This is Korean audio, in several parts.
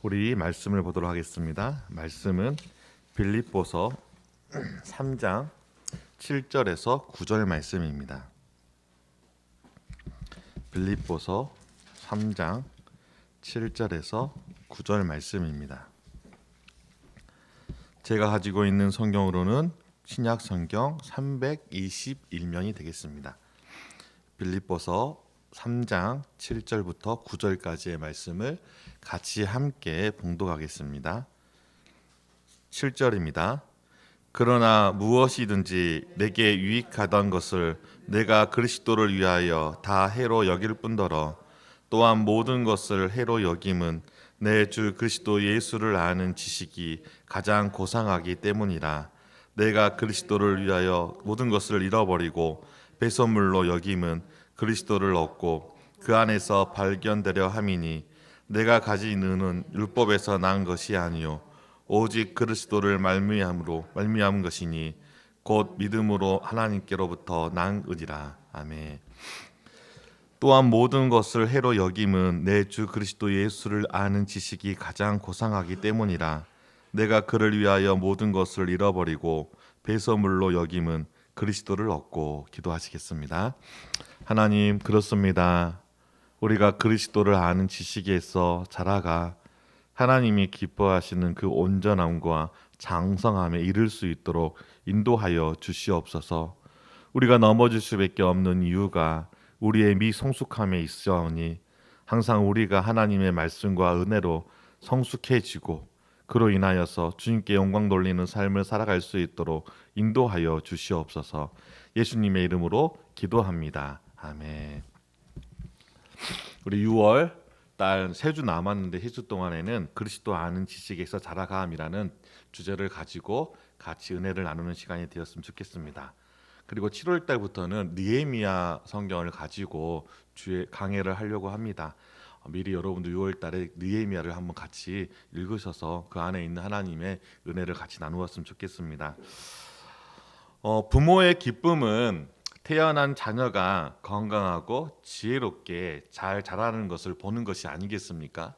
우리 말씀을 보도록 하겠습니다. 말씀은 빌립보서 3장 7절에서 9절 말씀입니다. 빌립보서 3장 7절에서 9절 말씀입니다. 제가 가지고 있는 성경으로는 신약 성경 321면이 되겠습니다. 빌립보서 3장 7절부터 9절까지의 말씀을 같이 함께 봉독하겠습니다. 7절입니다. 그러나 무엇이든지 내게 유익하던 것을 내가 그리스도를 위하여 다 해로 여길 뿐더러 또한 모든 것을 해로 여김은 내 주 그리스도 예수를 아는 지식이 가장 고상하기 때문이라. 내가 그리스도를 위하여 모든 것을 잃어버리고 배설물로 여김은 그리스도를 얻고 그 안에서 발견되려 함이니 내가 가진 은은 율법에서 난 것이 아니요 오직 그리스도를 말미암은 것이니 곧 믿음으로 하나님께로부터 난 은이라. 아멘. 또한 모든 것을 해로 여김은 내 주 그리스도 예수를 아는 지식이 가장 고상하기 때문이라. 내가 그를 위하여 모든 것을 잃어버리고 배설물로 여김은 그리스도를 얻고. 기도하시겠습니다. 하나님, 그렇습니다. 우리가 그리스도를 아는 지식에서 자라가 하나님이 기뻐하시는 그 온전함과 장성함에 이를 수 있도록 인도하여 주시옵소서. 우리가 넘어질 수밖에 없는 이유가 우리의 미성숙함에 있사오니 항상 우리가 하나님의 말씀과 은혜로 성숙해지고 그로 인하여서 주님께 영광 돌리는 삶을 살아갈 수 있도록 인도하여 주시옵소서. 예수님의 이름으로 기도합니다. 아멘. 우리 6월 달 3주 남았는데 3주 동안에는 그리스도 아는 지식에서 자라감이라는 주제를 가지고 같이 은혜를 나누는 시간이 되었으면 좋겠습니다. 그리고 7월 달부터는 느헤미야 성경을 가지고 주에 강해를 하려고 합니다. 미리 여러분들 6월 달에 느헤미야를 한번 같이 읽으셔서 그 안에 있는 하나님의 은혜를 같이 나누었으면 좋겠습니다. 부모의 기쁨은 태어난 자녀가 건강하고 지혜롭게 잘 자라는 것을 보는 것이 아니겠습니까?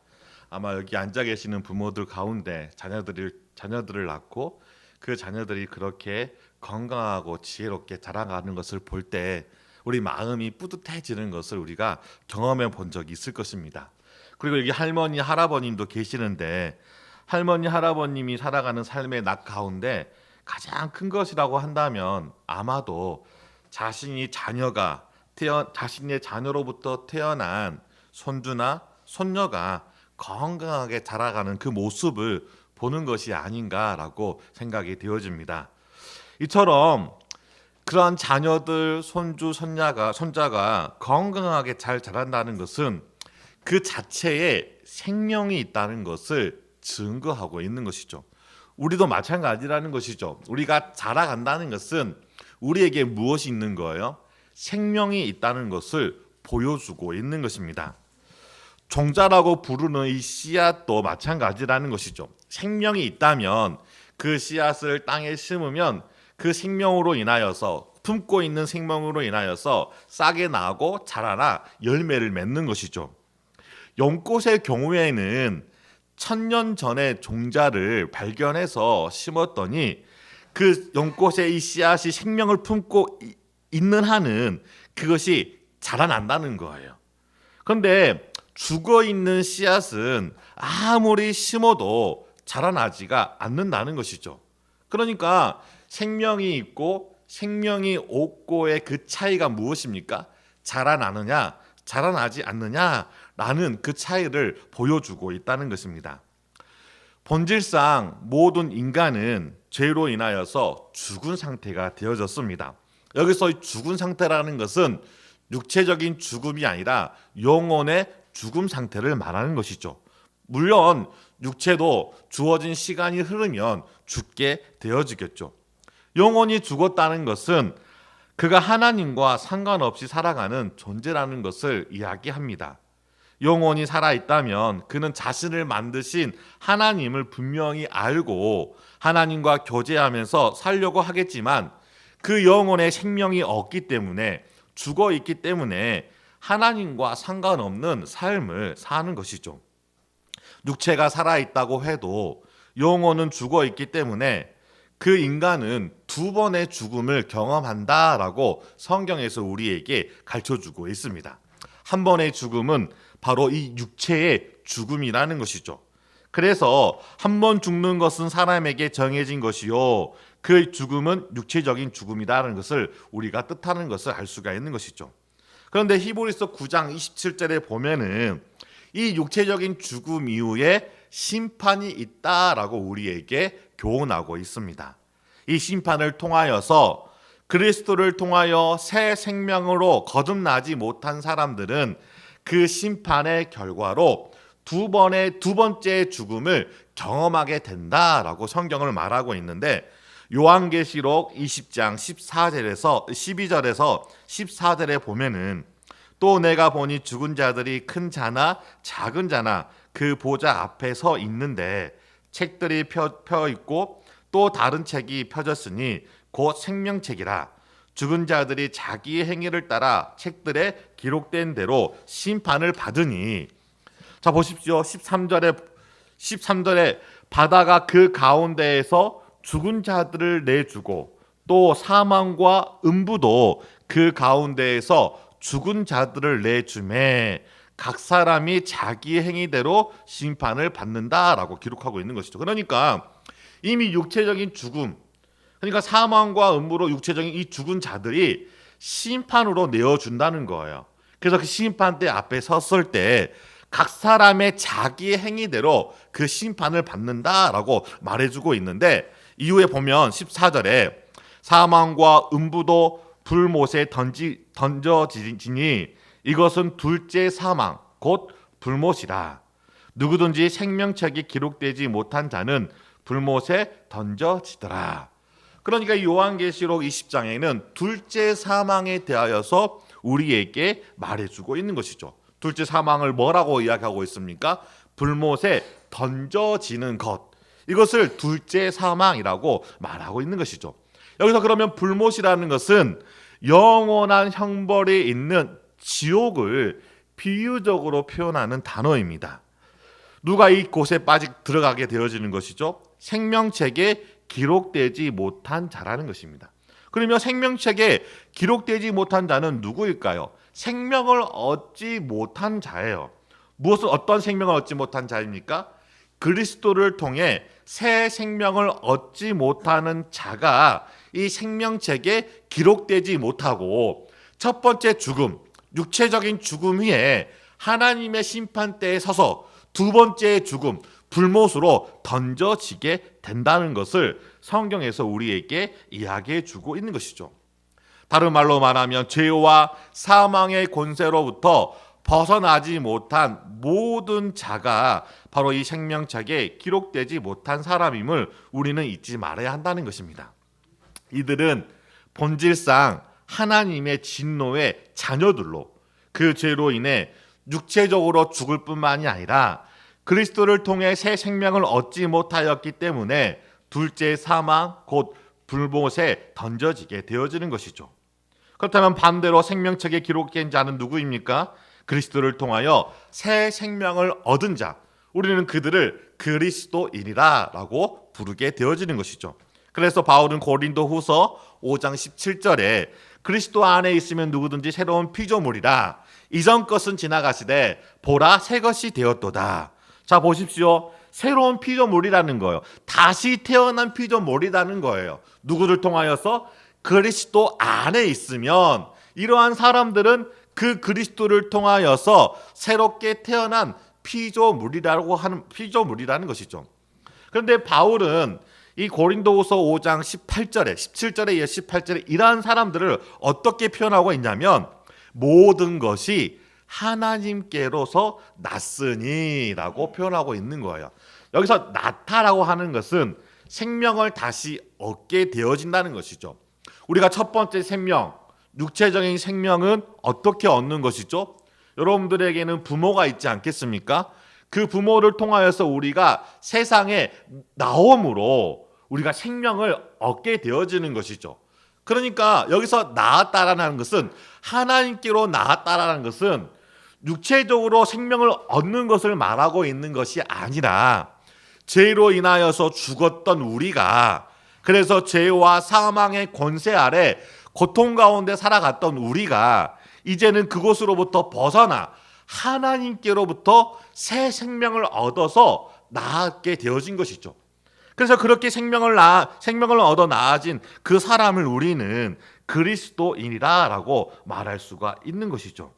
아마 여기 앉아 계시는 부모들 가운데 자녀들을 낳고 그 자녀들이 그렇게 건강하고 지혜롭게 자라가는 것을 볼 때 우리 마음이 뿌듯해지는 것을 우리가 경험해 본 적이 있을 것입니다. 그리고 여기 할머니, 할아버님도 계시는데 할머니, 할아버님이 살아가는 삶의 낙 가운데 가장 큰 것이라고 한다면 아마도 자신의 자녀로부터 태어난 손주나 손녀가 건강하게 자라가는 그 모습을 보는 것이 아닌가라고 생각이 되어집니다. 이처럼 그러한 자녀들, 손주, 손자가 건강하게 잘 자란다는 것은 그 자체에 생명이 있다는 것을 증거하고 있는 것이죠. 우리도 마찬가지라는 것이죠. 우리가 자라간다는 것은 우리에게 무엇이 있는 거예요? 생명이 있다는 것을 보여주고 있는 것입니다. 종자라고 부르는 이 씨앗도 마찬가지라는 것이죠. 생명이 있다면 그 씨앗을 땅에 심으면 그 생명으로 인하여서 품고 있는 생명으로 인하여서 싹이 나고 자라나 열매를 맺는 것이죠. 연꽃의 경우에는 1000년 전에 종자를 발견해서 심었더니 그 연꽃의 이 씨앗이 생명을 품고 있는 한은 그것이 자라난다는 거예요. 그런데 죽어 있는 씨앗은 아무리 심어도 자라나지가 않는다는 것이죠. 그러니까 생명이 있고 생명이 없고의 그 차이가 무엇입니까? 자라나느냐, 자라나지 않느냐라는 그 차이를 보여주고 있다는 것입니다. 본질상 모든 인간은 죄로 인하여서 죽은 상태가 되어졌습니다. 여기서 죽은 상태라는 것은 육체적인 죽음이 아니라 영혼의 죽음 상태를 말하는 것이죠. 물론 육체도 주어진 시간이 흐르면 죽게 되어지겠죠. 영혼이 죽었다는 것은 그가 하나님과 상관없이 살아가는 존재라는 것을 이야기합니다. 영혼이 살아있다면 그는 자신을 만드신 하나님을 분명히 알고 하나님과 교제하면서 살려고 하겠지만 그 영혼의 생명이 없기 때문에 죽어 있기 때문에 하나님과 상관없는 삶을 사는 것이죠. 육체가 살아있다고 해도 영혼은 죽어 있기 때문에 그 인간은 두 번의 죽음을 경험한다라고 성경에서 우리에게 가르쳐주고 있습니다. 한 번의 죽음은 바로 이 육체의 죽음이라는 것이죠. 그래서 한 번 죽는 것은 사람에게 정해진 것이요, 그 죽음은 육체적인 죽음이라는 것을 우리가 뜻하는 것을 알 수가 있는 것이죠. 그런데 히브리서 9장 27절에 보면은 이 육체적인 죽음 이후에 심판이 있다라고 우리에게 교훈하고 있습니다. 이 심판을 통하여서 그리스도를 통하여 새 생명으로 거듭나지 못한 사람들은 그 심판의 결과로 두 번째 죽음을 경험하게 된다라고 성경을 말하고 있는데, 요한계시록 20장 12절에서 14절에 보면은 또 내가 보니 죽은 자들이 큰 자나 작은 자나 그 보좌 앞에 서 있는데 책들이 펴 있고 또 다른 책이 펴졌으니 곧 생명책이라. 죽은 자들이 자기의 행위를 따라 책들에 기록된 대로 심판을 받으니. 자, 보십시오. 13절에 바다가 그 가운데에서 죽은 자들을 내주고 또 사망과 음부도 그 가운데에서 죽은 자들을 내주매 각 사람이 자기 행위대로 심판을 받는다라고 기록하고 있는 것이죠. 그러니까 이미 육체적인 죽음, 그러니까 사망과 음부로 육체적인 이 죽은 자들이 심판으로 내어준다는 거예요. 그래서 그 심판대 앞에 섰을 때 각 사람의 자기 행위대로 그 심판을 받는다라고 말해주고 있는데, 이후에 보면 14절에 사망과 음부도 불못에 던져지니 이것은 둘째 사망 곧 불못이라. 누구든지 생명책이 기록되지 못한 자는 불못에 던져지더라. 그러니까 이 요한계시록 20장에는 둘째 사망에 대하여서 우리에게 말해주고 있는 것이죠. 둘째 사망을 뭐라고 이야기하고 있습니까? 불못에 던져지는 것, 이것을 둘째 사망이라고 말하고 있는 것이죠. 여기서 그러면 불못이라는 것은 영원한 형벌이 있는 지옥을 비유적으로 표현하는 단어입니다. 누가 이곳에 들어가게 되어지는 것이죠? 생명책에 기록되지 못한 자라는 것입니다. 그러면 생명책에 기록되지 못한 자는 누구일까요? 생명을 얻지 못한 자예요. 어떤 생명을 얻지 못한 자입니까? 그리스도를 통해 새 생명을 얻지 못하는 자가 이 생명책에 기록되지 못하고 첫 번째 죽음, 육체적인 죽음 후에 하나님의 심판대에 서서 두 번째 죽음, 불못으로 던져지게 된다는 것을 성경에서 우리에게 이야기해 주고 있는 것이죠. 다른 말로 말하면 죄와 사망의 권세로부터 벗어나지 못한 모든 자가 바로 이 생명책에 기록되지 못한 사람임을 우리는 잊지 말아야 한다는 것입니다. 이들은 본질상 하나님의 진노의 자녀들로 그 죄로 인해 육체적으로 죽을 뿐만이 아니라 그리스도를 통해 새 생명을 얻지 못하였기 때문에 둘째 사망 곧 불못에 던져지게 되어지는 것이죠. 그렇다면 반대로 생명책에 기록된 자는 누구입니까? 그리스도를 통하여 새 생명을 얻은 자, 우리는 그들을 그리스도인이라 라고 부르게 되어지는 것이죠. 그래서 바울은 고린도후서 5장 17절에 그리스도 안에 있으면 누구든지 새로운 피조물이라, 이전 것은 지나가시되 보라 새 것이 되었도다. 자, 보십시오. 새로운 피조물이라는 거예요. 다시 태어난 피조물이라는 거예요. 누구를 통하여서? 그리스도 안에 있으면 이러한 사람들은 그 그리스도를 통하여서 새롭게 태어난 피조물이라는 것이죠. 그런데 바울은 이 고린도후서 5장 17절에 18절에 이러한 사람들을 어떻게 표현하고 있냐면 모든 것이 하나님께로서 났으니라고 표현하고 있는 거예요. 여기서 나타라고 하는 것은 생명을 다시 얻게 되어진다는 것이죠. 우리가 첫 번째 생명, 육체적인 생명은 어떻게 얻는 것이죠? 여러분들에게는 부모가 있지 않겠습니까? 그 부모를 통하여서 우리가 세상에 나옴으로 우리가 생명을 얻게 되어지는 것이죠. 그러니까 여기서 나았다라는 것은, 하나님께로 나았다라는 것은 육체적으로 생명을 얻는 것을 말하고 있는 것이 아니라 죄로 인하여서 죽었던 우리가, 그래서 죄와 사망의 권세 아래 고통 가운데 살아갔던 우리가 이제는 그곳으로부터 벗어나 하나님께로부터 새 생명을 얻어서 나아게 되어진 것이죠. 그래서 그렇게 생명을 얻어 나아진 그 사람을 우리는 그리스도인이라고 말할 수가 있는 것이죠.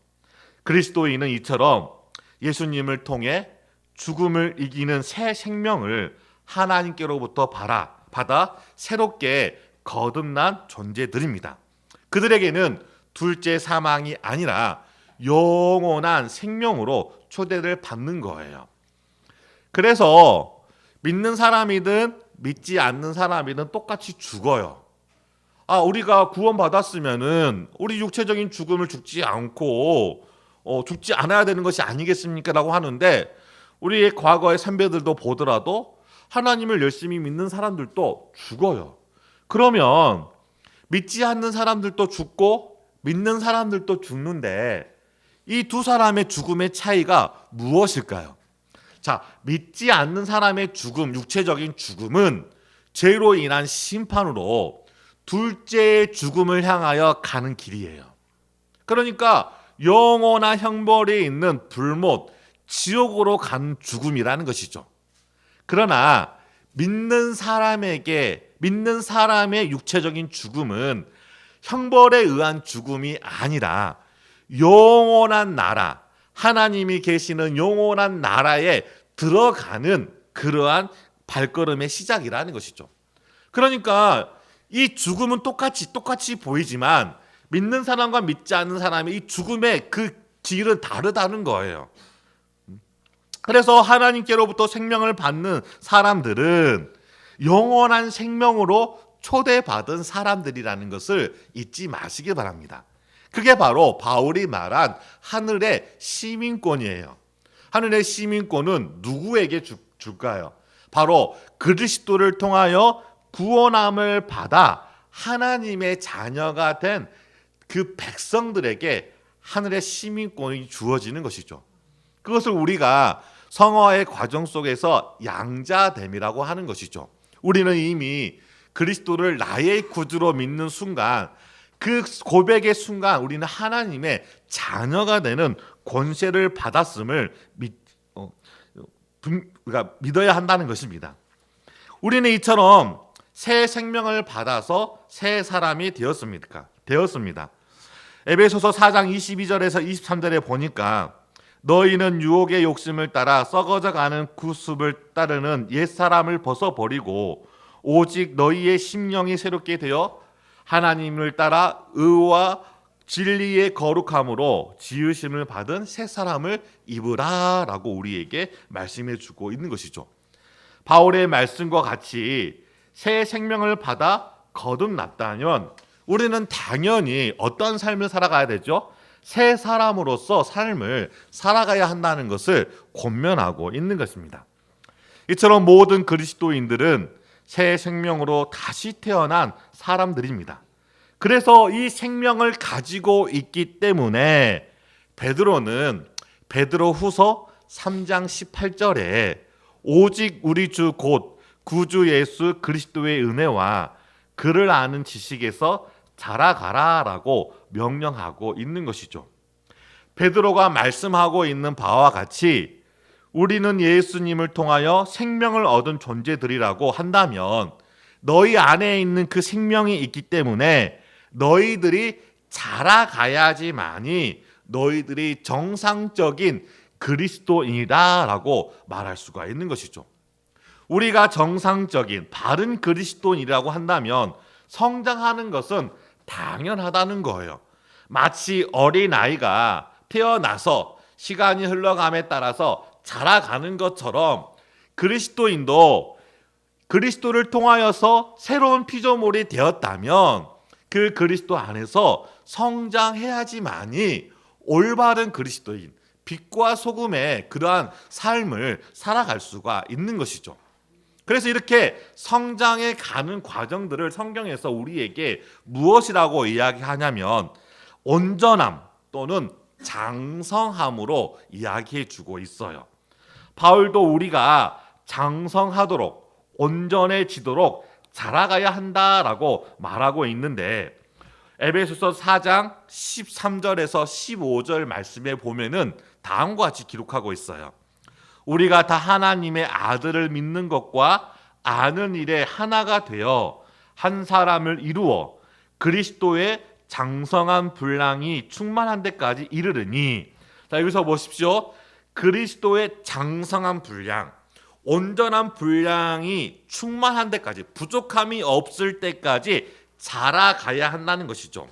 그리스도인은 이처럼 예수님을 통해 죽음을 이기는 새 생명을 하나님께로부터 받아 새롭게 거듭난 존재들입니다. 그들에게는 둘째 사망이 아니라 영원한 생명으로 초대를 받는 거예요. 그래서 믿는 사람이든 믿지 않는 사람이든 똑같이 죽어요. 우리가 구원받았으면은 우리 육체적인 죽음을 죽지 않고 죽지 않아야 되는 것이 아니겠습니까? 라고 하는데, 우리의 과거의 선배들도 보더라도 하나님을 열심히 믿는 사람들도 죽어요. 그러면 믿지 않는 사람들도 죽고 믿는 사람들도 죽는데 이 두 사람의 죽음의 차이가 무엇일까요? 자, 믿지 않는 사람의 죽음, 육체적인 죽음은 죄로 인한 심판으로 둘째의 죽음을 향하여 가는 길이에요. 그러니까 영원한 형벌이 있는 불못, 지옥으로 가는 죽음이라는 것이죠. 그러나 믿는 사람의 육체적인 죽음은 형벌에 의한 죽음이 아니라 영원한 나라, 하나님이 계시는 영원한 나라에 들어가는 그러한 발걸음의 시작이라는 것이죠. 그러니까 이 죽음은 똑같이 보이지만 믿는 사람과 믿지 않는 사람의 이 죽음의 그 길은 다르다는 거예요. 그래서 하나님께로부터 생명을 받는 사람들은 영원한 생명으로 초대받은 사람들이라는 것을 잊지 마시기 바랍니다. 그게 바로 바울이 말한 하늘의 시민권이에요. 하늘의 시민권은 누구에게 줄까요? 바로 그리스도를 통하여 구원함을 받아 하나님의 자녀가 된 그 백성들에게 하늘의 시민권이 주어지는 것이죠. 그것을 우리가 성화의 과정 속에서 양자됨이라고 하는 것이죠. 우리는 이미 그리스도를 나의 구주로 믿는 순간, 그 고백의 순간 우리는 하나님의 자녀가 되는 권세를 받았음을 믿어야 한다는 것입니다. 우리는 이처럼 새 생명을 받아서 새 사람이 되었습니다. 에베소서 4장 22절에서 23절에 보니까 너희는 유혹의 욕심을 따라 썩어져가는 구습을 따르는 옛사람을 벗어버리고 오직 너희의 심령이 새롭게 되어 하나님을 따라 의와 진리의 거룩함으로 지으심을 받은 새 사람을 입으라 라고 우리에게 말씀해 주고 있는 것이죠. 바울의 말씀과 같이 새 생명을 받아 거듭났다면 우리는 당연히 어떤 삶을 살아가야 되죠? 새 사람으로서 삶을 살아가야 한다는 것을 권면하고 있는 것입니다. 이처럼 모든 그리스도인들은 새 생명으로 다시 태어난 사람들입니다. 그래서 이 생명을 가지고 있기 때문에 베드로는 베드로후서 3장 18절에 오직 우리 주 곧 구주 예수 그리스도의 은혜와 그를 아는 지식에서 자라가라라고 명령하고 있는 것이죠. 베드로가 말씀하고 있는 바와 같이 우리는 예수님을 통하여 생명을 얻은 존재들이라고 한다면 너희 안에 있는 그 생명이 있기 때문에 너희들이 자라가야지만이 너희들이 정상적인 그리스도인이다라고 말할 수가 있는 것이죠. 우리가 정상적인 바른 그리스도인이라고 한다면 성장하는 것은 당연하다는 거예요. 마치 어린아이가 태어나서 시간이 흘러감에 따라서 자라가는 것처럼 그리스도인도 그리스도를 통하여서 새로운 피조물이 되었다면 그 그리스도 안에서 성장해야지만이 올바른 그리스도인, 빛과 소금의 그러한 삶을 살아갈 수가 있는 것이죠. 그래서 이렇게 성장해 가는 과정들을 성경에서 우리에게 무엇이라고 이야기하냐면 온전함 또는 장성함으로 이야기해 주고 있어요. 바울도 우리가 장성하도록 온전해지도록 자라가야 한다라고 말하고 있는데, 에베소서 4장 13절에서 15절 말씀에 보면은 다음과 같이 기록하고 있어요. 우리가 다 하나님의 아들을 믿는 것과 아는 일에 하나가 되어 한 사람을 이루어 그리스도의 장성한 분량이 충만한 데까지 이르르니. 자, 여기서 보십시오. 그리스도의 장성한 분량, 온전한 분량이 충만한 데까지, 부족함이 없을 때까지 자라가야 한다는 것이죠.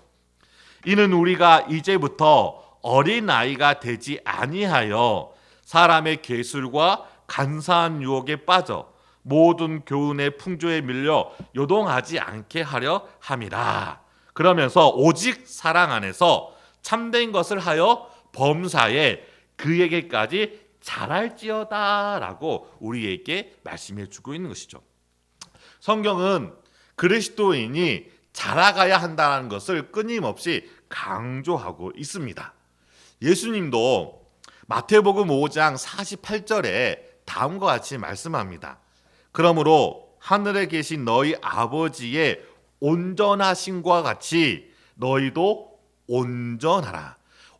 이는 우리가 이제부터 어린아이가 되지 아니하여 사람의 계술과 간사한 유혹에 빠져 모든 교훈의 풍조에 밀려 요동하지 않게 하려 함이라. 그러면서 오직 사랑 안에서 참된 것을 하여 범사에 그에게까지 자랄지어다 라고 우리에게 말씀해 주고 있는 것이죠. 성경은 그리스도인이 자라가야 한다는 것을 끊임없이 강조하고 있습니다. 예수님도 마태복음 5장 48절에 다음과 같이 말씀합니다. 그러므로 하늘에 계신 너희 아버지의 온전하심과 같이 너희도 온전하라.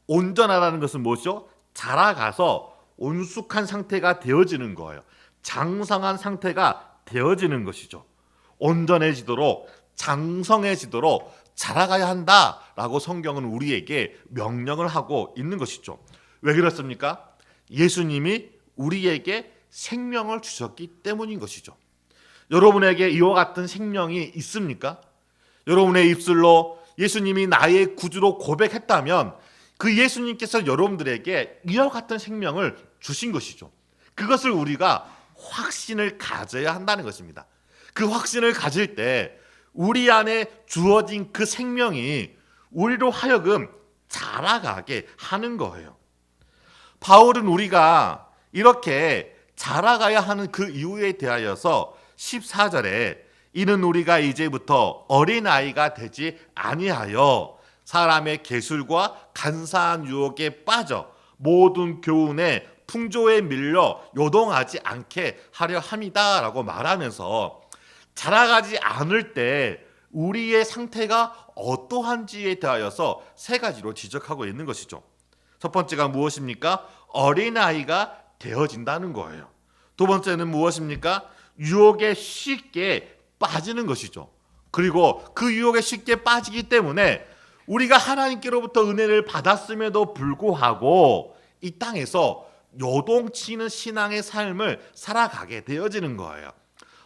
온전하라는 것은 뭐죠? 자라가서 온숙한 상태가 되어지는 거예요. 장성한 상태가 되어지는 것이죠. 온전해지도록, 장성해지도록 자라가야 한다라고 성경은 우리에게 명령을 하고 있는 것이죠. 왜 그렇습니까? 예수님이 우리에게 생명을 주셨기 때문인 것이죠. 여러분에게 이와 같은 생명이 있습니까? 여러분의 입술로 예수님이 나의 구주로 고백했다면 그 예수님께서 여러분들에게 이와 같은 생명을 주신 것이죠. 그것을 우리가 확신을 가져야 한다는 것입니다. 그 확신을 가질 때 우리 안에 주어진 그 생명이 우리로 하여금 자라가게 하는 거예요. 바울은 우리가 이렇게 자라가야 하는 그 이유에 대하여서 14절에 이는 우리가 이제부터 어린아이가 되지 아니하여 사람의 계술과 간사한 유혹에 빠져 모든 교훈의 풍조에 밀려 요동하지 않게 하려 함이다 라고 말하면서 자라가지 않을 때 우리의 상태가 어떠한지에 대하여서 세 가지로 지적하고 있는 것이죠. 첫 번째가 무엇입니까? 어린아이가 되어진다는 거예요. 두 번째는 무엇입니까? 유혹에 쉽게 빠지는 것이죠. 그리고 그 유혹에 쉽게 빠지기 때문에 우리가 하나님께로부터 은혜를 받았음에도 불구하고 이 땅에서 요동치는 신앙의 삶을 살아가게 되어지는 거예요.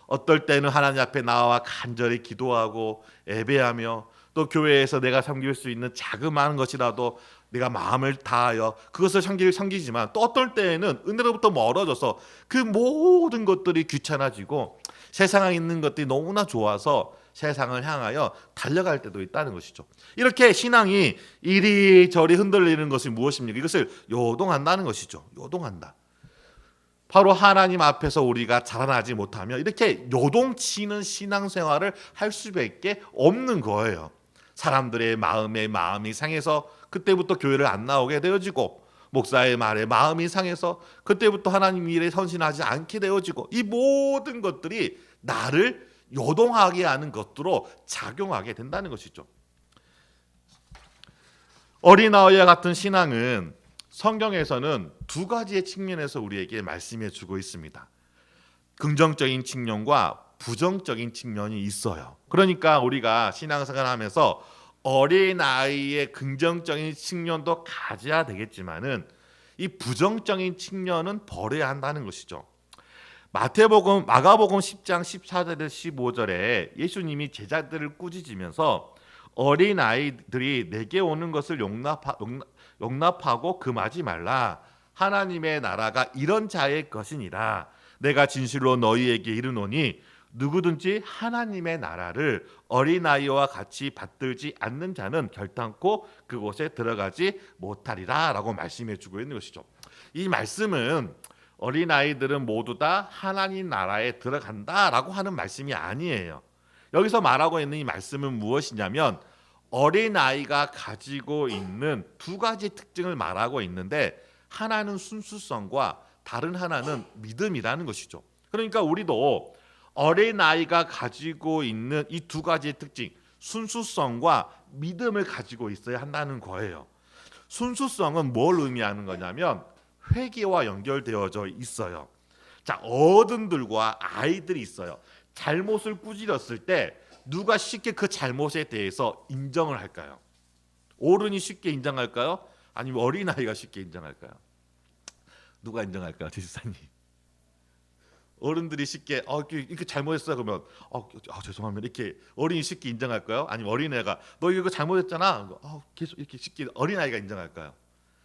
어떨 때는 하나님 앞에 나와 간절히 기도하고 예배하며 또 교회에서 내가 섬길 수 있는 자그마한 것이라도 내가 마음을 다하여 그것을 섬기지만 또 어떨 때에는 은혜로부터 멀어져서 그 모든 것들이 귀찮아지고 세상에 있는 것들이 너무나 좋아서 세상을 향하여 달려갈 때도 있다는 것이죠. 이렇게 신앙이 이리저리 흔들리는 것이 무엇입니까? 이것을 요동한다는 것이죠. 요동한다. 바로 하나님 앞에서 우리가 자라나지 못하면 이렇게 요동치는 신앙생활을 할 수밖에 없는 거예요. 사람들의 마음이 상해서 그때부터 교회를 안 나오게 되어지고 목사의 말에 마음이 상해서 그때부터 하나님 일에 헌신하지 않게 되어지고 이 모든 것들이 나를 요동하게 하는 것으로 작용하게 된다는 것이죠. 어린아이와 같은 신앙은 성경에서는 두 가지의 측면에서 우리에게 말씀해 주고 있습니다. 긍정적인 측면과 부정적인 측면이 있어요. 그러니까 우리가 신앙생활을 하면서 어린아이의 긍정적인 측면도 가져야 되겠지만은 이 부정적인 측면은 버려야 한다는 것이죠. 마가복음 10장 14절에서 15절에 예수님이 제자들을 꾸짖으면서 어린아이들이 내게 오는 것을 용납하고 금하지 말라. 하나님의 나라가 이런 자의 것이니라. 내가 진실로 너희에게 이르노니 누구든지 하나님의 나라를 어린아이와 같이 받들지 않는 자는 결단코 그곳에 들어가지 못하리라 라고 말씀해 주고 있는 것이죠. 이 말씀은 어린아이들은 모두 다 하나님 나라에 들어간다라고 하는 말씀이 아니에요. 여기서 말하고 있는 이 말씀은 무엇이냐면 어린아이가 가지고 있는 두 가지 특징을 말하고 있는데, 하나는 순수성과 다른 하나는 믿음이라는 것이죠. 그러니까 우리도 어린아이가 가지고 있는 이 두 가지의 특징, 순수성과 믿음을 가지고 있어야 한다는 거예요. 순수성은 뭘 의미하는 거냐면 회개와 연결되어져 있어요. 자, 어른들과 아이들이 있어요. 잘못을 꾸짖었을 때 누가 쉽게 그 잘못에 대해서 인정을 할까요? 어른이 쉽게 인정할까요? 아니면 어린아이가 쉽게 인정할까요? 누가 인정할까요, 지사님? 어른들이 쉽게 이렇게 잘못했어요 그러면 죄송합니다 이렇게 어린이 쉽게 인정할까요? 아니면 어린애가 너 이거 잘못했잖아 계속 이렇게 쉽게 어린아이가 인정할까요?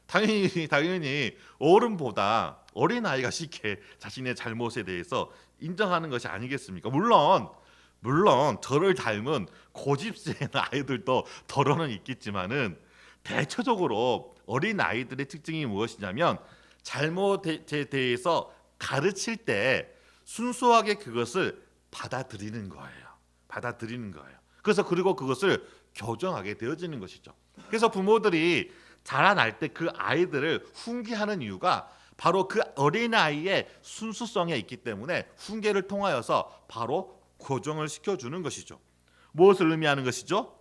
당연히 어른보다 어린아이가 쉽게 자신의 잘못에 대해서 인정하는 것이 아니겠습니까? 물론 저를 닮은 고집센 아이들도 덜어는 있겠지만은 대체적으로 어린아이들의 특징이 무엇이냐면 잘못에 대해서 가르칠 때 순수하게 그것을 받아들이는 거예요. 그래서 그리고 그것을 교정하게 되어지는 것이죠. 그래서 부모들이 자라날 때 그 아이들을 훈계하는 이유가 바로 그 어린아이의 순수성에 있기 때문에 훈계를 통하여서 바로 교정을 시켜주는 것이죠. 무엇을 의미하는 것이죠?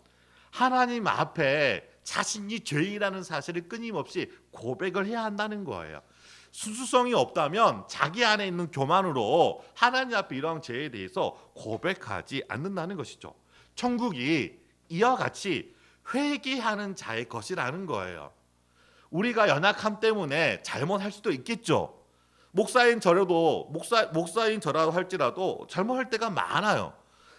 하나님 앞에 자신이 죄인이라는 사실을 끊임없이 고백을 해야 한다는 거예요. 순수성이 없다면 자기 안에 있는 교만으로 하나님 앞에 이러한 죄에 대해서 고백하지 않는다는 것이죠. 천국이 이와 같이 회개하는 자의 것이라는 거예요. 우리가 연약함 때문에 잘못할 수도 있겠죠. 목사인 저라도 할지라도 잘못할 때가 많아요.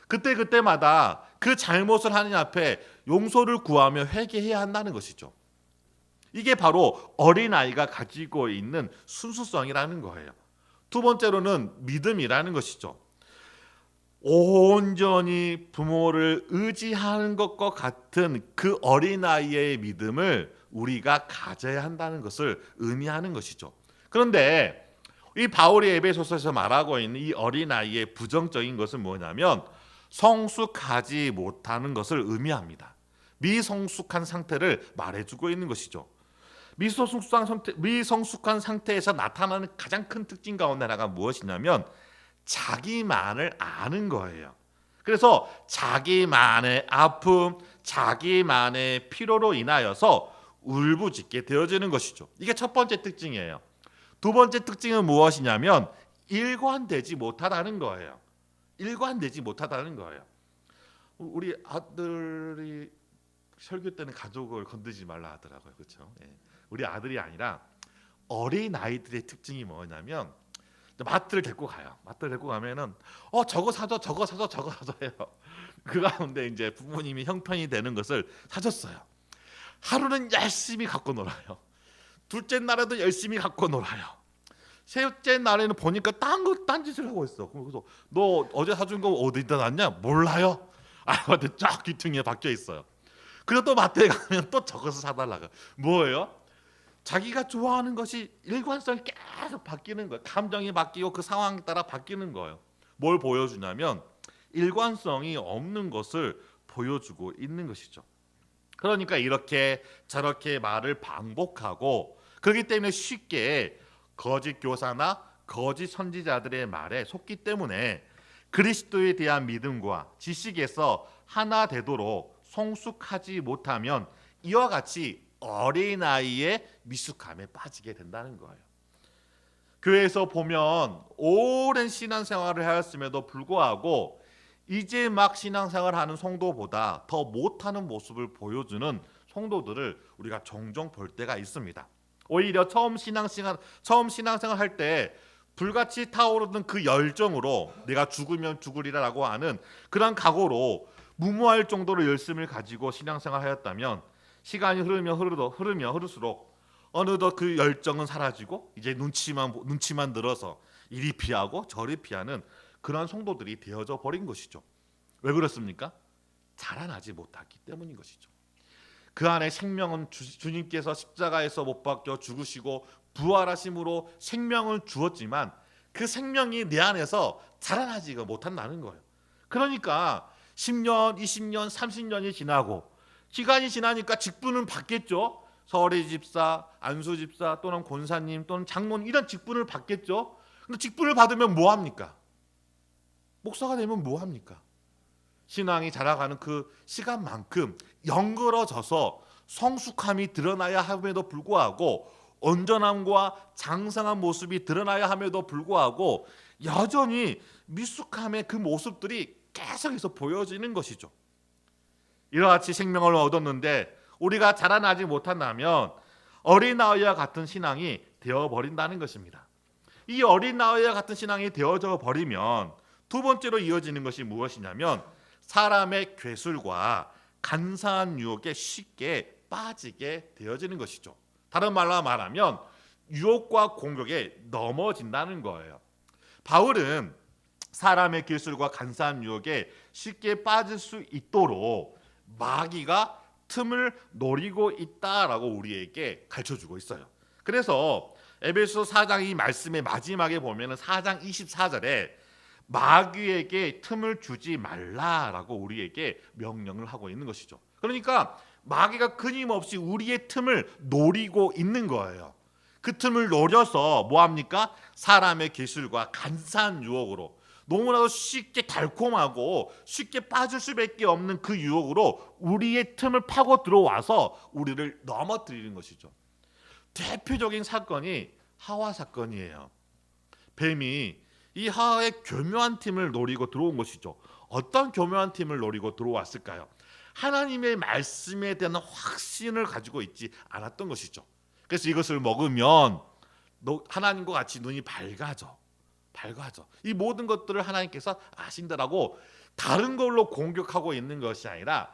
그때마다 그 잘못을 하나님 앞에 용서를 구하며 회개해야 한다는 것이죠. 이게 바로 어린아이가 가지고 있는 순수성이라는 거예요. 두 번째로는 믿음이라는 것이죠. 온전히 부모를 의지하는 것과 같은 그 어린아이의 믿음을 우리가 가져야 한다는 것을 의미하는 것이죠. 그런데 이 바울이 에베소서에서 말하고 있는 이 어린아이의 부정적인 것은 뭐냐면 성숙하지 못하는 것을 의미합니다. 미성숙한 상태를 말해주고 있는 것이죠. 미성숙한 상태에서 나타나는 가장 큰 특징 가운데 하나가 무엇이냐면 자기만을 아는 거예요. 그래서 자기만의 아픔, 자기만의 필요로 인하여서 울부짖게 되어지는 것이죠. 이게 첫 번째 특징이에요. 두 번째 특징은 무엇이냐면 일관되지 못하다는 거예요. 우리 아들이 설교 때는 가족을 건드리지 말라 하더라고요. 그렇죠? 예. 우리 아들이 아니라 어린 아이들의 특징이 뭐냐면 마트를 데리고 가요. 마트를 데리고 가면은 저거 사줘 해요. 그 가운데 이제 부모님이 형편이 되는 것을 사줬어요. 하루는 열심히 갖고 놀아요. 둘째 날에도 열심히 갖고 놀아요. 셋째 날에는 보니까 딴 짓을 하고 있어. 그래서 너 어제 사준 거 어디다 놨냐? 몰라요. 아이한테 쫙 귀퉁이에 박혀 있어요. 그리고 또 마트에 가면 또 저것을 사달라고. 뭐예요? 자기가 좋아하는 것이 일관성이 계속 바뀌는 거예요. 감정이 바뀌고 그 상황에 따라 바뀌는 거예요. 뭘 보여주냐면 일관성이 없는 것을 보여주고 있는 것이죠. 그러니까 이렇게 저렇게 말을 반복하고 그렇기 때문에 쉽게 거짓 교사나 거짓 선지자들의 말에 속기 때문에 그리스도에 대한 믿음과 지식에서 하나 되도록 성숙하지 못하면 이와 같이 어린아이의 미숙함에 빠지게 된다는 거예요. 교회에서 보면 오랜 신앙생활을 하였음에도 불구하고 이제 막 신앙생활하는 성도보다 더 못하는 모습을 보여주는 성도들을 우리가 종종 볼 때가 있습니다. 오히려 처음 신앙생활 할 때 불같이 타오르던 그 열정으로 내가 죽으면 죽으리라고 하는 그런 각오로 무모할 정도로 열심을 가지고 신앙생활 하였다면 시간이 흐를수록 어느덧 그 열정은 사라지고 이제 눈치만 들어서 이리 피하고 저리 피하는 그런 성도들이 되어져 버린 것이죠. 왜 그렇습니까? 자라나지 못했기 때문인 것이죠. 그 안에 생명은 주님께서 십자가에서 못 박혀 죽으시고 부활하심으로 생명을 주었지만 그 생명이 내 안에서 자라나지가 못한다는 거예요. 그러니까 10년, 20년, 30년이 지나고 시간이 지나니까 직분은 받겠죠. 서리 집사, 안수 집사 또는 권사님 또는 장로님 이런 직분을 받겠죠. 근데 직분을 받으면 뭐 합니까? 목사가 되면 뭐 합니까? 신앙이 자라가는 그 시간만큼 연그러져서 성숙함이 드러나야 함에도 불구하고 온전함과 장성한 모습이 드러나야 함에도 불구하고 여전히 미숙함의 그 모습들이 계속해서 보여지는 것이죠. 이와 같이 생명을 얻었는데 우리가 자라나지 못한다면 어린아이와 같은 신앙이 되어버린다는 것입니다. 이 어린아이와 같은 신앙이 되어져 버리면 두 번째로 이어지는 것이 무엇이냐면 사람의 괴술과 간사한 유혹에 쉽게 빠지게 되어지는 것이죠. 다른 말로 말하면 유혹과 공격에 넘어진다는 거예요. 바울은 사람의 괴술과 간사한 유혹에 쉽게 빠질 수 있도록 마귀가 틈을 노리고 있다라고 우리에게 가르쳐주고 있어요. 그래서 에베소 4장 이 말씀의 마지막에 보면 4장 24절에 마귀에게 틈을 주지 말라라고 우리에게 명령을 하고 있는 것이죠. 그러니까 마귀가 끊임없이 우리의 틈을 노리고 있는 거예요. 그 틈을 노려서 뭐합니까? 사람의 기술과 간사한 유혹으로 너무나도 쉽게 달콤하고 쉽게 빠질 수밖에 없는 그 유혹으로 우리의 틈을 파고 들어와서 우리를 넘어뜨리는 것이죠. 대표적인 사건이 하와 사건이에요. 뱀이 이 하와의 교묘한 틈을 노리고 들어온 것이죠. 어떤 교묘한 틈을 노리고 들어왔을까요? 하나님의 말씀에 대한 확신을 가지고 있지 않았던 것이죠. 그래서 이것을 먹으면 하나님과 같이 눈이 밝아져. 이 모든 것들을 하나님께서 아신다라고 다른 걸로 공격하고 있는 것이 아니라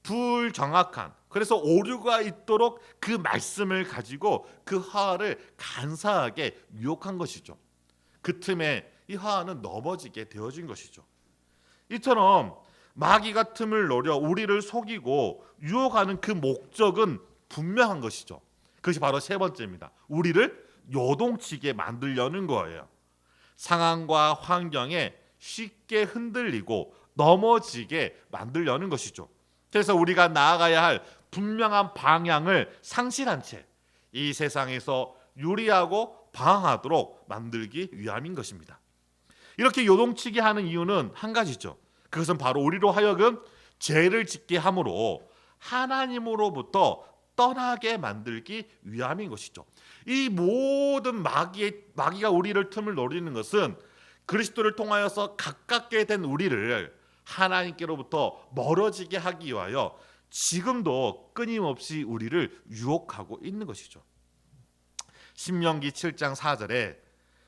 불정확한, 그래서 오류가 있도록 그 말씀을 가지고 그 하와를 간사하게 유혹한 것이죠. 그 틈에 이 하와는 넘어지게 되어진 것이죠. 이처럼 마귀가 틈을 노려 우리를 속이고 유혹하는 그 목적은 분명한 것이죠. 그것이 바로 세 번째입니다. 우리를 요동치게 만들려는 거예요. 상황과 환경에 쉽게 흔들리고 넘어지게 만들려는 것이죠. 그래서 우리가 나아가야 할 분명한 방향을 상실한 채 이 세상에서 유리하고 방황하도록 만들기 위함인 것입니다. 이렇게 요동치게 하는 이유는 한 가지죠. 그것은 바로 우리로 하여금 죄를 짓게 함으로 하나님으로부터 떠나게 만들기 위함인 것이죠. 이 모든 마귀가 우리를 틈을 노리는 것은 그리스도를 통하여서 가깝게 된 우리를 하나님께로부터 멀어지게 하기 위하여 지금도 끊임없이 우리를 유혹하고 있는 것이죠. 신명기 7장 4절에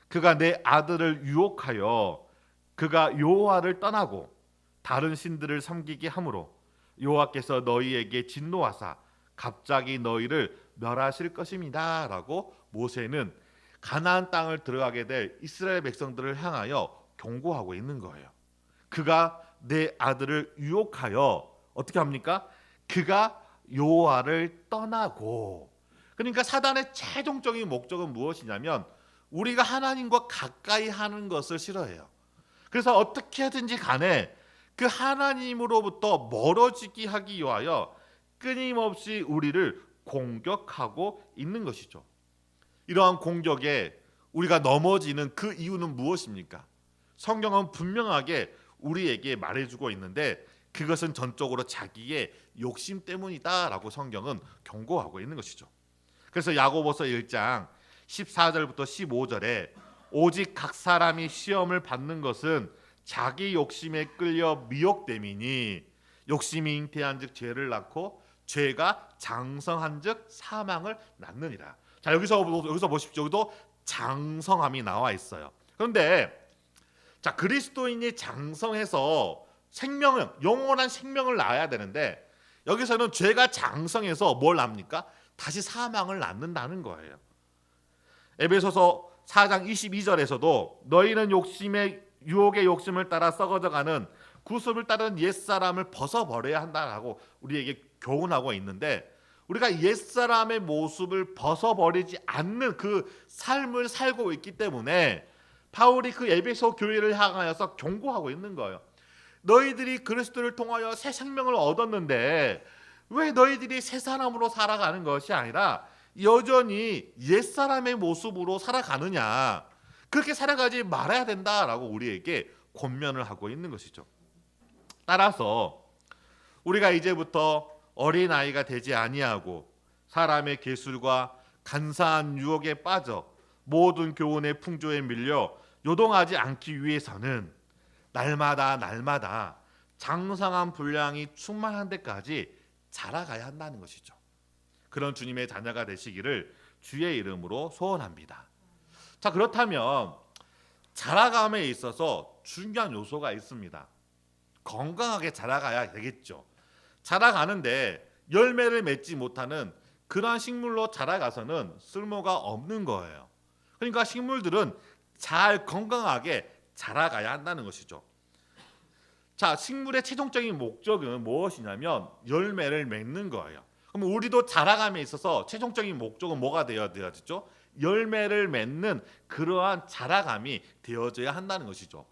그가 내 아들을 유혹하여 그가 여호와를 떠나고 다른 신들을 섬기게 함으로 여호와께서 너희에게 진노하사 갑자기 너희를 멸하실 것입니다 라고 모세는 가나안 땅을 들어가게 될 이스라엘 백성들을 향하여 경고하고 있는 거예요. 그가 내 아들을 유혹하여 어떻게 합니까? 그가 여호와를 떠나고, 그러니까 사단의 최종적인 목적은 무엇이냐면 우리가 하나님과 가까이 하는 것을 싫어해요. 그래서 어떻게 하든지 간에 그 하나님으로부터 멀어지게 하기 위하여 끊임없이 우리를 공격하고 있는 것이죠. 이러한 공격에 우리가 넘어지는 그 이유는 무엇입니까? 성경은 분명하게 우리에게 말해주고 있는데 그것은 전적으로 자기의 욕심 때문이다라고 성경은 경고하고 있는 것이죠. 그래서 야고보서 1장 14절부터 15절에 오직 각 사람이 시험을 받는 것은 자기 욕심에 끌려 미혹됨이니 욕심이 잉태한즉 죄를 낳고 죄가 장성한즉 사망을 낳느니라. 자, 여기서 보십시오. 여기도 장성함이 나와 있어요. 그런데 자, 그리스도인이 장성해서 생명을, 영원한 생명을 낳아야 되는데 여기서는 죄가 장성해서 뭘 낳습니까? 다시 사망을 낳는다는 거예요. 에베소서 4장 22절에서도 너희는 유혹의 욕심을 따라 썩어져가는 구습을 따른 옛사람을 벗어버려야 한다라고 우리에게 교훈하고 있는데 우리가 옛사람의 모습을 벗어버리지 않는 그 삶을 살고 있기 때문에 바울이 그 에베소 교회를 향하여서 경고하고 있는 거예요. 너희들이 그리스도를 통하여 새 생명을 얻었는데 왜 너희들이 새 사람으로 살아가는 것이 아니라 여전히 옛사람의 모습으로 살아가느냐. 그렇게 살아가지 말아야 된다라고 우리에게 권면을 하고 있는 것이죠. 따라서 우리가 이제부터 어린아이가 되지 아니하고 사람의 계술과 간사한 유혹에 빠져 모든 교훈의 풍조에 밀려 요동하지 않기 위해서는 날마다 장성한 분량이 충만한 데까지 자라가야 한다는 것이죠. 그런 주님의 자녀가 되시기를 주의 이름으로 소원합니다. 자, 그렇다면 자라감에 있어서 중요한 요소가 있습니다. 건강하게 자라가야 되겠죠. 자라가는데 열매를 맺지 못하는 그러한 식물로 자라가서는 쓸모가 없는 거예요. 그러니까 식물들은 잘 건강하게 자라가야 한다는 것이죠. 자, 식물의 최종적인 목적은 무엇이냐면 열매를 맺는 거예요. 그럼 우리도 자라감에 있어서 최종적인 목적은 뭐가 되어야죠? 열매를 맺는 그러한 자라감이 되어져야 한다는 것이죠.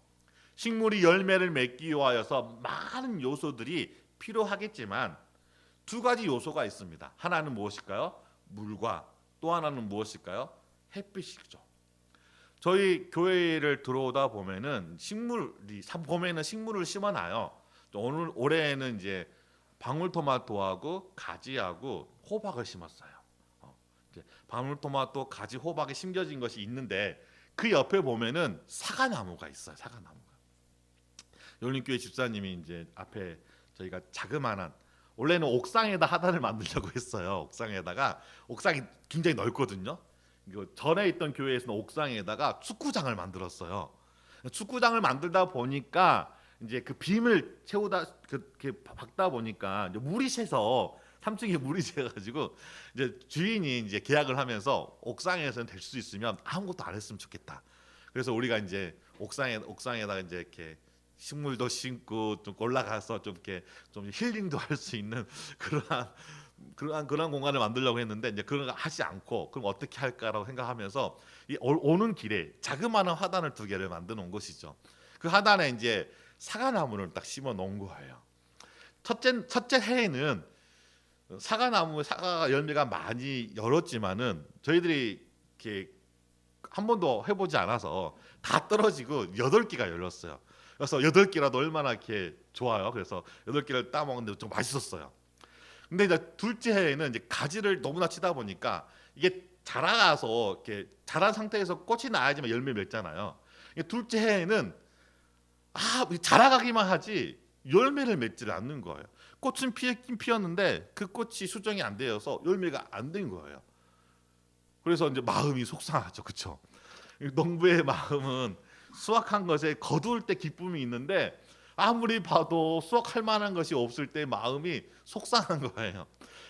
식물이 열매를 맺기 위하여서 많은 요소들이 필요하겠지만 두 가지 요소가 있습니다. 하나는 무엇일까요? 물과 또 하나는 무엇일까요? 햇빛이죠. 저희 교회를 들어오다 보면은 봄에는 식물을 심어놔요. 올해는 이제 방울토마토하고 가지하고 호박을 심었어요. 이제 방울토마토, 가지, 호박이 심겨진 것이 있는데 그 옆에 보면은 사과나무가 있어요. 사과나무가. 열린교회 집사님이 이제 앞에 저희가 자그마한 원래는 옥상에다 하단을 만들려고 했어요. 옥상이 굉장히 넓거든요. 전에 있던 교회에서는 옥상에다가 축구장을 만들었어요. 축구장을 만들다 보니까 이제 그 빔을 채우다 그렇게 박다 보니까 이제 물이 새서 3층에 물이 새가지고 이제 주인이 이제 계약을 하면서 옥상에서는 될 수 있으면 아무것도 안 했으면 좋겠다. 그래서 우리가 이제 옥상에다가 이제 이렇게 식물도 심고 좀 올라가서 좀 이렇게 좀 힐링도 할 수 있는 그러한 공간을 만들려고 했는데 이제 그런 거 하지 않고 그럼 어떻게 할까라고 생각하면서 오는 길에 자그마한 화단을 2개를 만들어 놓은 것이죠. 그 하단에 이제 사과나무를 딱 심어 놓은 거예요. 첫째 해에는 사과 열매가 많이 열었지만은 저희들이 이렇게 한 번도 해보지 않아서 다 떨어지고 8개가 열렸어요. 그래서 8개라도 얼마나 이렇게 좋아요. 그래서 8개를 따먹는데 좀 맛있었어요. 근데 이제 둘째 해에는 이제 가지를 너무나 치다 보니까 이게 자라서 이렇게 자란 상태에서 꽃이 나야지만 열매 맺잖아요. 둘째 해에는 자라가기만 하지 열매를 맺지를 않는 거예요. 꽃은 피었긴 피었는데 그 꽃이 수정이 안 되어서 열매가 안 된 거예요. 그래서 이제 마음이 속상하죠, 그렇죠? 농부의 마음은 수확한 것에 거두을 때 기쁨이 있는데 아무리 봐도 수확할 만한 것이 없을 때 마음이 속상한 거예요.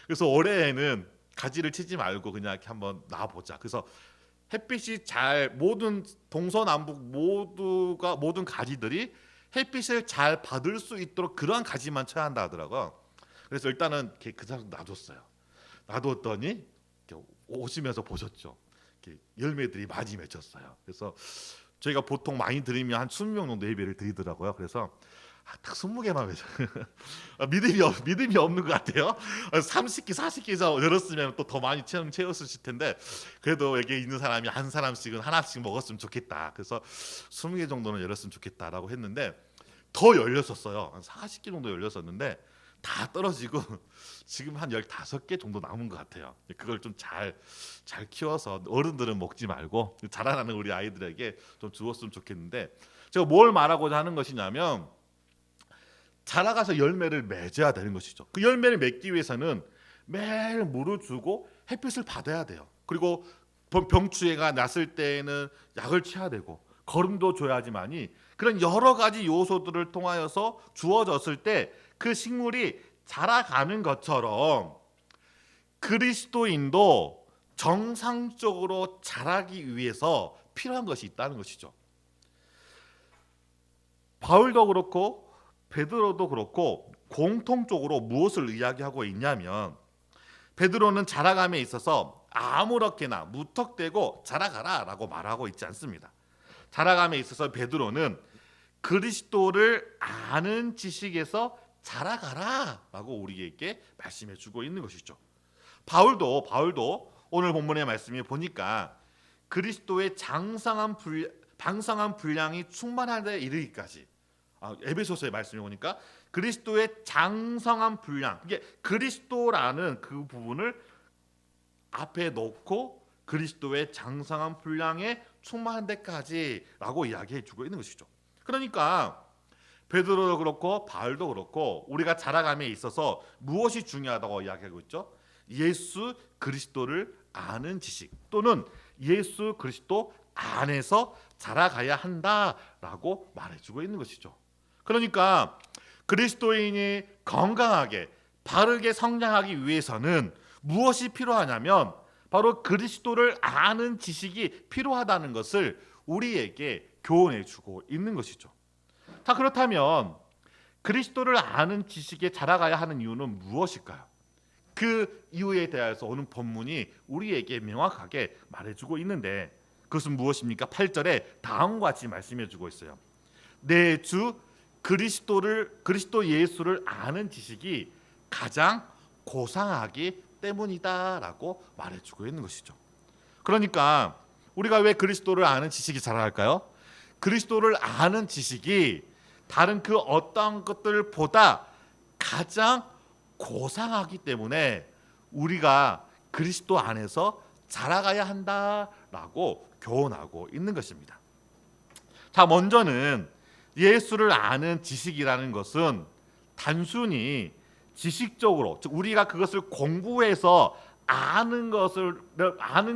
그래서 올해에는 가지를 치지 말고 그냥 이렇게 한번 놔보자. 그래서 햇빛이 모든 동서남북 모든 가지들이 햇빛을 잘 받을 수 있도록 그러한 가지만 쳐야 한다 하더라고요. 그래서 일단은 그 사람 놔뒀어요. 놔뒀더니 오시면서 보셨죠. 열매들이 많이 맺혔어요. 그래서 저희가 보통 많이 드리면 한 20명 정도 예배를 드리더라고요. 그래서 딱 20개만 맺어. 믿음이 없는 것 같아요. 30개, 40개 이상 열었으면 또 더 많이 채웠을 텐데 그래도 여기 있는 사람이 한 사람씩은 하나씩 먹었으면 좋겠다. 그래서 20개 정도는 열었으면 좋겠다라고 했는데 더 열렸었어요. 한 40개 정도 열렸었는데 다 떨어지고 지금 한 15개 정도 남은 것 같아요. 그걸 좀 잘 키워서 어른들은 먹지 말고 자라나는 우리 아이들에게 좀 주었으면 좋겠는데 제가 뭘 말하고자 하는 것이냐면 자라가서 열매를 맺어야 되는 것이죠. 그 열매를 맺기 위해서는 매일 물을 주고 햇빛을 받아야 돼요. 그리고 병충해가 났을 때에는 약을 쳐야 되고 거름도 줘야지만이 그런 여러 가지 요소들을 통하여서 주어졌을 때 그 식물이 자라가는 것처럼 그리스도인도 정상적으로 자라기 위해서 필요한 것이 있다는 것이죠. 바울도 그렇고 베드로도 그렇고 공통적으로 무엇을 이야기하고 있냐면 베드로는 자라감에 있어서 아무렇게나 무턱대고 자라가라라고 말하고 있지 않습니다. 자라감에 있어서 베드로는 그리스도를 아는 지식에서 자라가라라고 우리에게 말씀해 주고 있는 것이죠. 바울도 오늘 본문의 말씀에 보니까 그리스도의 방성한 분량이 충만한 데 이르기까지, 에베소서의 말씀에 보니까 그리스도의 장성한 분량, 이게 그리스도라는 그 부분을 앞에 놓고 그리스도의 장성한 분량에 충만한 데까지라고 이야기해 주고 있는 것이죠. 그러니까 베드로도 그렇고 바울도 그렇고 우리가 자라감에 있어서 무엇이 중요하다고 이야기하고 있죠? 예수 그리스도를 아는 지식, 또는 예수 그리스도 안에서 자라가야 한다라고 말해주고 있는 것이죠. 그러니까 그리스도인이 건강하게 바르게 성장하기 위해서는 무엇이 필요하냐면 바로 그리스도를 아는 지식이 필요하다는 것을 우리에게 교훈해 주고 있는 것이죠. 자, 그렇다면 그리스도를 아는 지식에 자라가야 하는 이유는 무엇일까요? 그 이유에 대해서 오늘 본문이 우리에게 명확하게 말해주고 있는데 그것은 무엇입니까? 8절에 다음과 같이 말씀해주고 있어요. 내 주 그리스도 예수를 아는 지식이 가장 고상하기 때문이다라고 말해주고 있는 것이죠. 그러니까 우리가 왜 그리스도를 아는 지식이 자라갈까요? 그리스도를 아는 지식이 다른 그 어떤 것들보다 가장 고상하기 때문에 우리가 그리스도 안에서 자라가야 한다라고 교훈하고 있는 것입니다. 자, 먼저는 예수를 아는 지식이라는 것은 단순히 지식적으로, 즉 우리가 그것을 공부해서 아는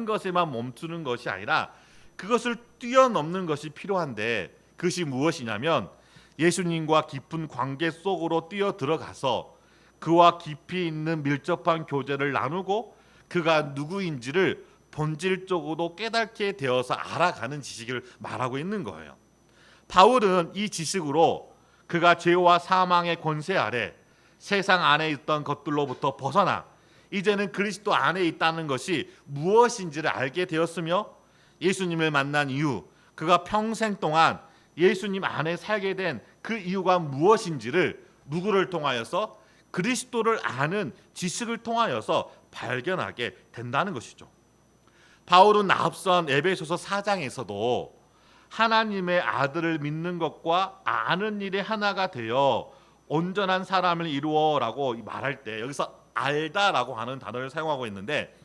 것에만 멈추는 것이 아니라 그것을 뛰어넘는 것이 필요한데, 그것이 무엇이냐면 예수님과 깊은 관계 속으로 뛰어 들어가서 그와 깊이 있는 밀접한 교제를 나누고 그가 누구인지를 본질적으로 깨닫게 되어서 알아가는 지식을 말하고 있는 거예요. 바울은 이 지식으로 그가 죄와 사망의 권세 아래 세상 안에 있던 것들로부터 벗어나 이제는 그리스도 안에 있다는 것이 무엇인지를 알게 되었으며, 예수님을 만난 이후 그가 평생 동안 예수님 안에 살게 된 그 이유가 무엇인지를 누구를 통하여서? 그리스도를 아는 지식을 통하여서 발견하게 된다는 것이죠. 바울은 앞선 에베소서 4장에서도 하나님의 아들을 믿는 것과 아는 일이 하나가 되어 온전한 사람을 이루어라고 말할 때 여기서 알다라고 하는 단어를 사용하고 있는데,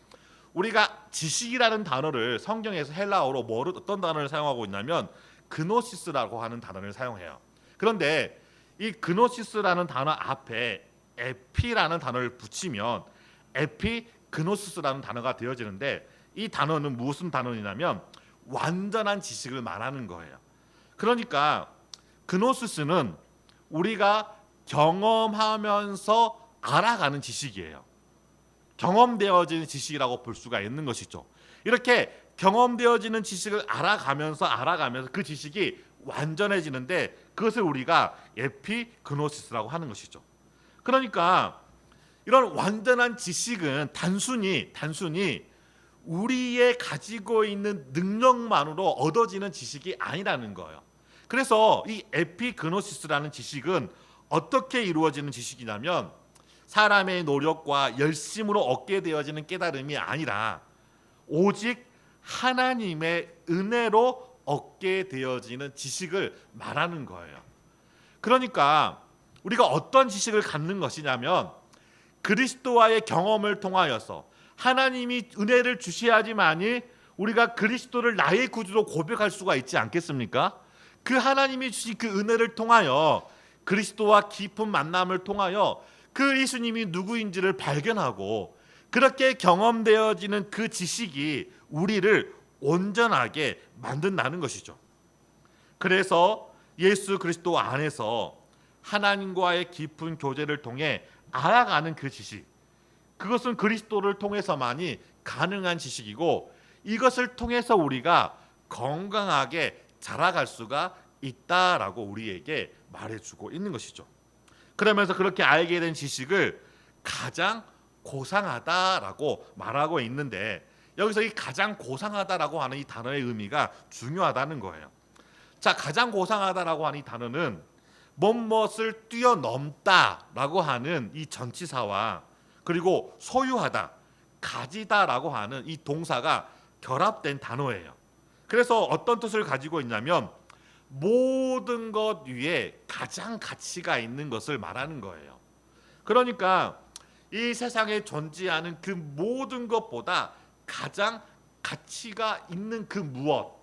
우리가 지식이라는 단어를 성경에서 헬라어로 어떤 단어를 사용하고 있냐면 그노시스라고 하는 단어를 사용해요. 그런데 이 그노시스라는 단어 앞에 에피라는 단어를 붙이면 에피 그노시스라는 단어가 되어지는데, 이 단어는 무슨 단어냐면 완전한 지식을 말하는 거예요. 그러니까 그노시스는 우리가 경험하면서 알아가는 지식이에요. 경험되어지는 지식이라고 볼 수가 있는 것이죠. 이렇게 경험되어지는 지식을 알아가면서 그 지식이 완전해지는데 그것을 우리가 에피그노시스라고 하는 것이죠. 그러니까 이런 완전한 지식은 단순히 우리의 가지고 있는 능력만으로 얻어지는 지식이 아니라는 거예요. 그래서 이 에피그노시스라는 지식은 어떻게 이루어지는 지식이냐면 사람의 노력과 열심으로 얻게 되어지는 깨달음이 아니라 오직 하나님의 은혜로 얻게 되어지는 지식을 말하는 거예요. 그러니까 우리가 어떤 지식을 갖는 것이냐면 그리스도와의 경험을 통하여서 하나님이 은혜를 주셔야지만이 우리가 그리스도를 나의 구주로 고백할 수가 있지 않겠습니까? 그 하나님이 주신 그 은혜를 통하여 그리스도와 깊은 만남을 통하여 그 예수님이 누구인지를 발견하고 그렇게 경험되어지는 그 지식이 우리를 온전하게 만든다는 것이죠. 그래서 예수 그리스도 안에서 하나님과의 깊은 교제를 통해 알아가는 그 지식, 그것은 그리스도를 통해서만이 가능한 지식이고, 이것을 통해서 우리가 건강하게 자라갈 수가 있다라고 우리에게 말해주고 있는 것이죠. 그러면서 그렇게 알게 된 지식을 가장 고상하다라고 말하고 있는데, 여기서 이 가장 고상하다라고 하는 이 단어의 의미가 중요하다는 거예요. 자, 가장 고상하다라고 하는 이 단어는 무엇을 뛰어넘다라고 하는 이 전치사와 그리고 소유하다, 가지다라고 하는 이 동사가 결합된 단어예요. 그래서 어떤 뜻을 가지고 있냐면 모든 것 위에 가장 가치가 있는 것을 말하는 거예요. 그러니까 이 세상에 존재하는 그 모든 것보다 가장 가치가 있는 그 무엇,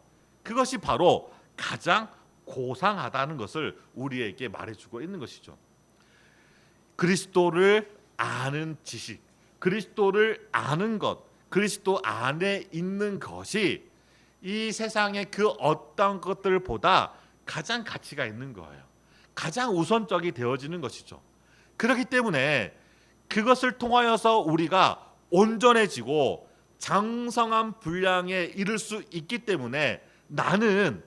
그것이 바로 가장 고상하다는 것을 우리에게 말해주고 있는 것이죠. 그리스도를 아는 지식, 그리스도를 아는 것, 그리스도 안에 있는 것이 이 세상의 그 어떤 것들보다 가장 가치가 있는 거예요. 가장 우선적이 되어지는 것이죠. 그렇기 때문에 그것을 통하여서 우리가 온전해지고 장성한 분량에 이를 수 있기 때문에 나는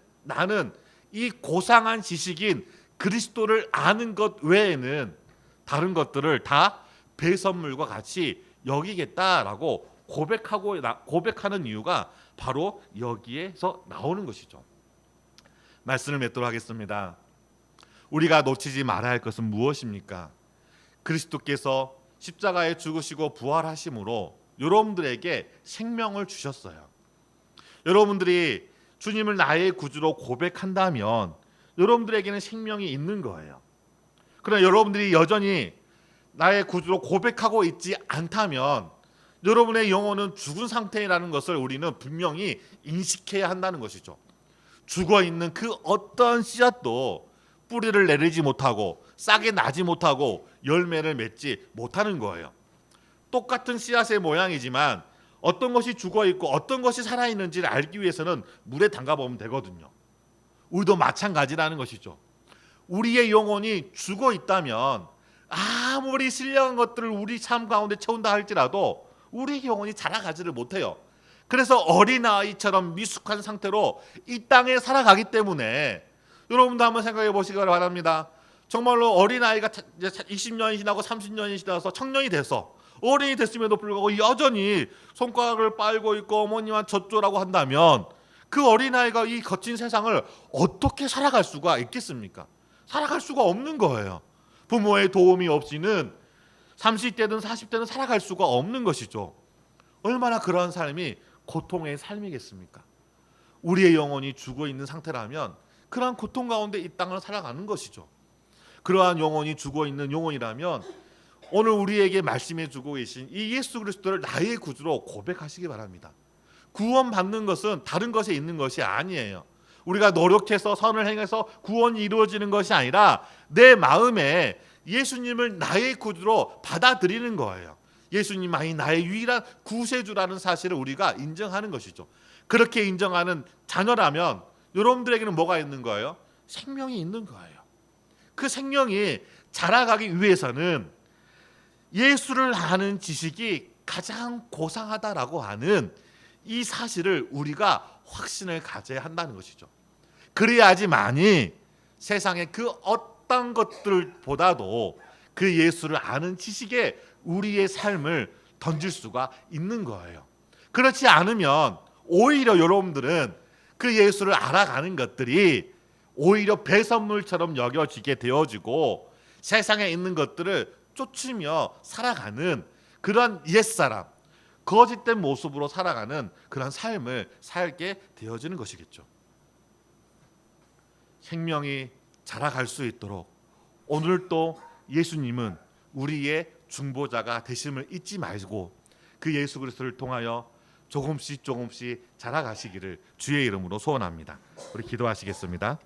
이 고상한 지식인 그리스도를 아는 것 외에는 다른 것들을 다 배선물과 같이 여기겠다라고 고백하는 이유가 바로 여기에서 나오는 것이죠. 말씀을 맺도록 하겠습니다. 우리가 놓치지 말아야 할 것은 무엇입니까? 그리스도께서 십자가에 죽으시고 부활하심으로 여러분들에게 생명을 주셨어요. 여러분들이 주님을 나의 구주로 고백한다면 여러분들에게는 생명이 있는 거예요. 그러나 여러분들이 여전히 나의 구주로 고백하고 있지 않다면 여러분의 영혼은 죽은 상태라는 것을 우리는 분명히 인식해야 한다는 것이죠. 죽어있는 그 어떤 씨앗도 뿌리를 내리지 못하고 싹이 나지 못하고 열매를 맺지 못하는 거예요. 똑같은 씨앗의 모양이지만 어떤 것이 죽어있고 어떤 것이 살아있는지를 알기 위해서는 물에 담가보면 되거든요. 우리도 마찬가지라는 것이죠. 우리의 영혼이 죽어있다면 아무리 신령한 것들을 우리 삶 가운데 채운다 할지라도 우리의 영혼이 자라가지를 못해요. 그래서 어린아이처럼 미숙한 상태로 이 땅에 살아가기 때문에 여러분도 한번 생각해 보시기 바랍니다. 정말로 어린아이가 20년이 지나고 30년이 지나서 청년이 돼서 어른이 됐음에도 불구하고 여전히 손가락을 빨고 있고 어머니만 젖조라고 한다면 그 어린아이가 이 거친 세상을 어떻게 살아갈 수가 있겠습니까? 살아갈 수가 없는 거예요. 부모의 도움이 없이는 30대든 40대는 살아갈 수가 없는 것이죠. 얼마나 그러한 삶이 고통의 삶이겠습니까? 우리의 영혼이 죽어있는 상태라면 그러한 고통 가운데 이 땅을 살아가는 것이죠. 그러한 영혼이 죽어있는 영혼이라면 오늘 우리에게 말씀해주고 계신 이 예수 그리스도를 나의 구주로 고백하시기 바랍니다. 구원받는 것은 다른 것에 있는 것이 아니에요. 우리가 노력해서 선을 행해서 구원이 이루어지는 것이 아니라 내 마음에 예수님을 나의 구주로 받아들이는 거예요. 예수님만이 나의 유일한 구세주라는 사실을 우리가 인정하는 것이죠. 그렇게 인정하는 자녀라면 여러분들에게는 뭐가 있는 거예요? 생명이 있는 거예요. 그 생명이 자라가기 위해서는 예수를 아는 지식이 가장 고상하다라고 하는 이 사실을 우리가 확신을 가져야 한다는 것이죠. 그래야지만이 세상의 그 어떤 것들보다도 그 예수를 아는 지식에 우리의 삶을 던질 수가 있는 거예요. 그렇지 않으면 오히려 여러분들은 그 예수를 알아가는 것들이 오히려 배선물처럼 여겨지게 되어지고 세상에 있는 것들을 쫓으며 살아가는 그런 옛사람, 거짓된 모습으로 살아가는 그런 삶을 살게 되어지는 것이겠죠. 생명이 자라갈 수 있도록 오늘 또 예수님은 우리의 중보자가 되심을 잊지 말고 그 예수 그리스도를 통하여 조금씩 자라가시기를 주의 이름으로 소원합니다. 우리 기도하시겠습니다.